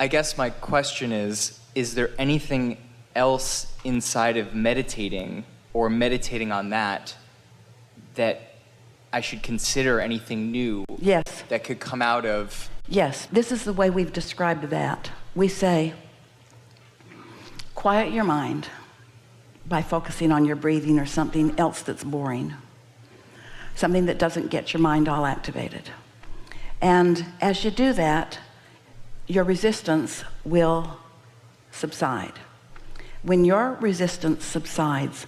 I guess my question is there anything else inside of meditating or meditating on that I should consider, anything new? Yes. That could come out of? Yes, this is the way we've described that. We say, quiet your mind by focusing on your breathing or something else that's boring. Something that doesn't get your mind all activated. And as you do that, your resistance will subside. When your resistance subsides,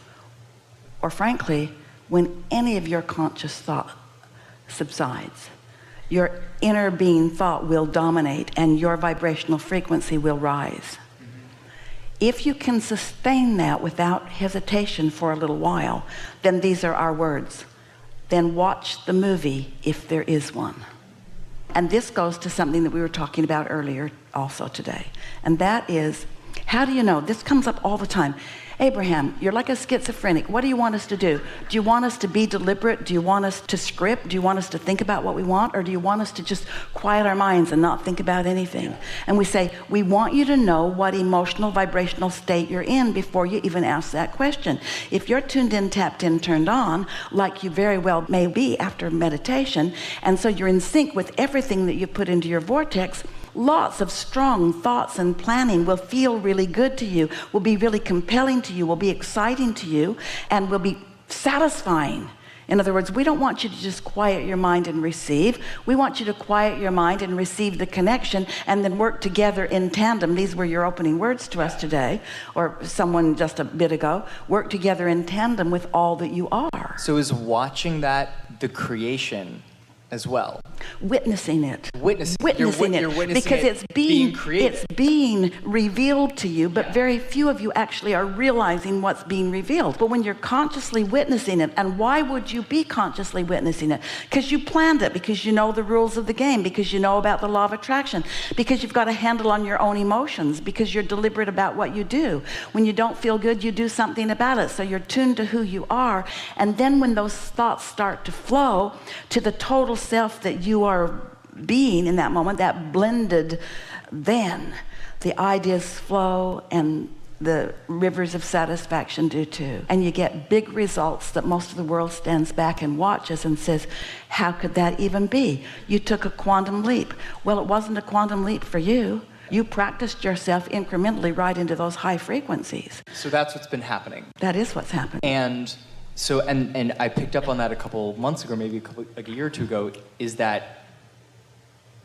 or frankly, when any of your conscious thought subsides, your inner being thought will dominate and your vibrational frequency will rise. If you can sustain that without hesitation for a little while, then these are our words. Then watch the movie if there is one. And this goes to something that we were talking about earlier also today. And that is, how do you know? This comes up all the time. Abraham, you're like a schizophrenic. What do you want us to do? Do you want us to be deliberate? Do you want us to script? Do you want us to think about what we want? Or do you want us to just quiet our minds and not think about anything? And we say, we want you to know what emotional, vibrational state you're in before you even ask that question. If you're tuned in, tapped in, turned on, like you very well may be after meditation, and so you're in sync with everything that you put into your vortex, lots of strong thoughts and planning will feel really good to you, will be really compelling to you, will be exciting to you, and will be satisfying. In other words, we don't want you to just quiet your mind and receive. We want you to quiet your mind and receive the connection and then work together in tandem. These were your opening words to us today, or someone just a bit ago. Work together in tandem with all that you are. So is watching that the creation as well? Witnessing it. Witnessing You're witnessing because it's being created. It's being revealed to you, but very few of you actually are realizing what's being revealed. But when you're consciously witnessing it, and why would you be consciously witnessing it? Because you planned it, because you know the rules of the game, because you know about the law of attraction, because you've got a handle on your own emotions, because you're deliberate about what you do. When you don't feel good, you do something about it. So you're tuned to who you are. And then when those thoughts start to flow to the total self that you are being in that moment, that blended, then the ideas flow and the rivers of satisfaction do too. And you get big results that most of the world stands back and watches and says, how could that even be? You took a quantum leap. Well, it wasn't a quantum leap for you. You practiced yourself incrementally right into those high frequencies. So that's what's been happening. That is what's happening. And so, and I picked up on that a couple months ago, maybe like a year or two ago, is that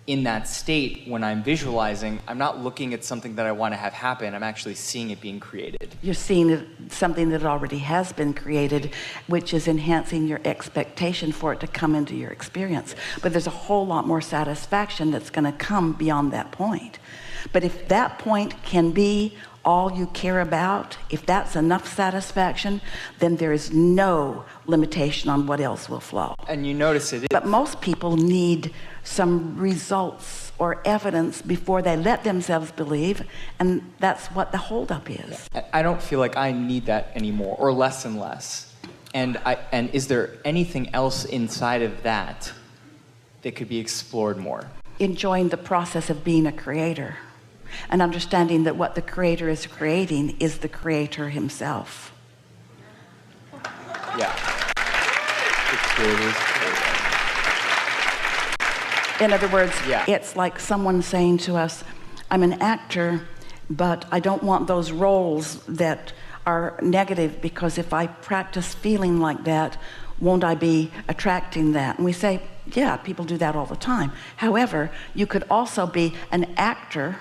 in that state, when I'm visualizing, I'm not looking at something that I want to have happen. I'm actually seeing it being created. You're seeing something that already has been created, which is enhancing your expectation for it to come into your experience. But there's a whole lot more satisfaction that's going to come beyond that point. But if that point can be all you care about, if that's enough satisfaction, then there is no limitation on what else will flow. And you notice it is. But most people need some results or evidence before they let themselves believe, and that's what the holdup is. I don't feel like I need that anymore, or less and less. And is there anything else inside of that could be explored more? Enjoying the process of being a creator. And understanding that what the creator is creating is the creator himself. Yeah. The creator is creating. In other words, It's like someone saying to us, I'm an actor, but I don't want those roles that are negative, because if I practice feeling like that, won't I be attracting that? And we say, yeah, people do that all the time. However, you could also be an actor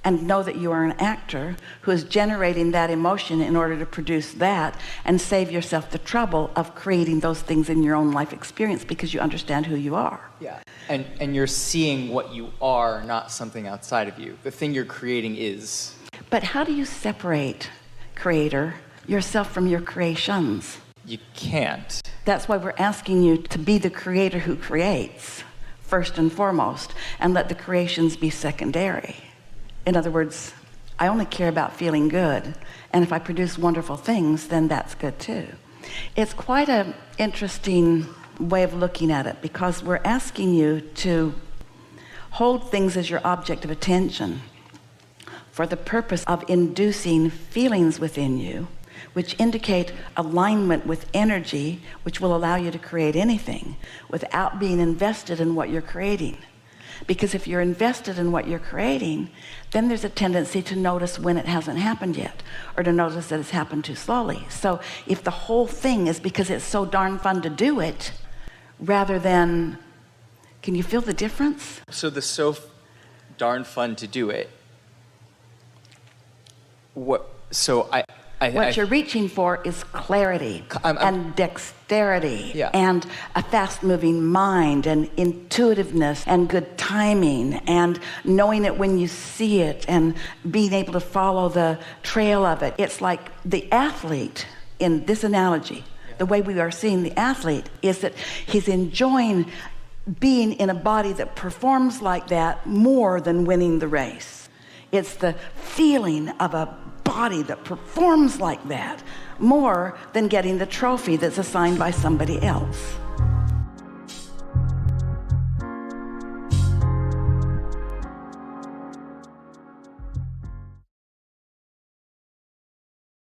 and know that you are an actor who is generating that emotion in order to produce that, and save yourself the trouble of creating those things in your own life experience, because you understand who you are. Yeah, and you're seeing what you are, not something outside of you. The thing you're creating is. But how do you separate, creator, yourself from your creations? You can't. That's why we're asking you to be the creator who creates, first and foremost, and let the creations be secondary. In other words, I only care about feeling good, and if I produce wonderful things, then that's good too. It's quite an interesting way of looking at it, because we're asking you to hold things as your object of attention for the purpose of inducing feelings within you, which indicate alignment with energy, which will allow you to create anything without being invested in what you're creating. Because if you're invested in what you're creating, then there's a tendency to notice when it hasn't happened yet, or to notice that it's happened too slowly. So if the whole thing is because it's so darn fun to do it, rather than, can you feel the difference? So the darn fun to do it. What You're reaching for is clarity and dexterity, yeah, and a fast-moving mind and intuitiveness and good timing and knowing it when you see it and being able to follow the trail of it. It's like the athlete in this analogy, the way we are seeing the athlete is that he's enjoying being in a body that performs like that more than winning the race. It's the feeling of a body that performs like that more than getting the trophy that's assigned by somebody else.